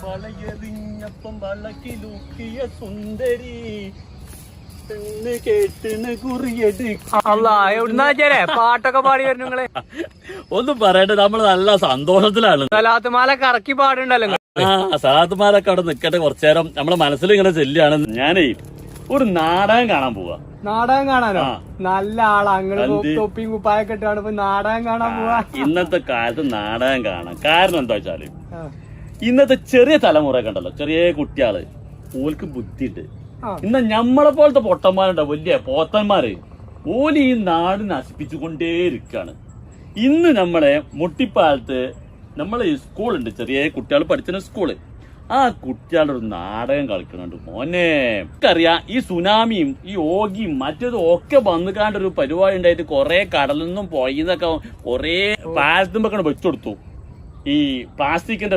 വളയെറിഞ്ഞപ്പം വളക്കിലൂക്കിയ സുന്ദരി പെണ്ണ് കേട്ടിന് കുറിയടി. എവിടുന്നാച്ചേ പാട്ടൊക്കെ പാടി വരുന്നു നിങ്ങള്? ഒന്നും പറയട്ടെ, നമ്മള് നല്ല സന്തോഷത്തിലാണ്. സലാത്തുമാല കറക്കി പാടുണ്ടല്ലോ. സലാത്തുമാരൊക്കെ അവിടെ നിക്കട്ടെ, കുറച്ചേരം നമ്മളെ മനസ്സിൽ ഇങ്ങനെ ചെല്ലുകയാണ്. ഞാനേ ഒരു നാടകം കാണാൻ പോവാ. നാടകം കാണാനോ? നല്ല ആളാ. അങ്ങനെ തൊപ്പിയും കുപ്പായൊക്കെ ഇട്ടാണ് ഇപ്പൊ നാടകം കാണാൻ പോവാ. ഇന്നത്തെ കാലത്ത് നാടകം കാണാം. കാരണം എന്താ വെച്ചാല് ഇന്നത്തെ ചെറിയ തലമുറയൊക്കെ ഉണ്ടല്ലോ, ചെറിയ കുട്ടികള്, ഓൽക്ക് ബുദ്ധിണ്ട്. ഇന്ന് ഞമ്മളെ പോലത്തെ പൊട്ടന്മാരുണ്ടാവും, വലിയ പോത്തന്മാര്, ഓല് ഈ നാട് നശിപ്പിച്ചുകൊണ്ടേയിരിക്കാണ്. ഇന്ന് നമ്മളെ മുട്ടിപ്പാലത്ത് നമ്മളെ സ്കൂളുണ്ട്, ചെറിയ കുട്ടികൾ പഠിക്കുന്ന സ്കൂള്. ആ കുട്ടികളുടെ ഒരു നാടകം കളിക്കുന്നുണ്ട് മോനെ. നമുക്കറിയാം ഈ സുനാമിയും ഈ ഓഗിയും മറ്റേതും ഒക്കെ വന്നുകാണ്ടൊരു പരിപാടി ഉണ്ടായിട്ട് കുറെ കടലിൽ നിന്നും പോയിന്നൊക്കെ കുറെ പാലത്തുമ്പൊക്കെ വെച്ചുകൊടുത്തു. ഈ പ്ലാസ്റ്റിക്കിന്റെ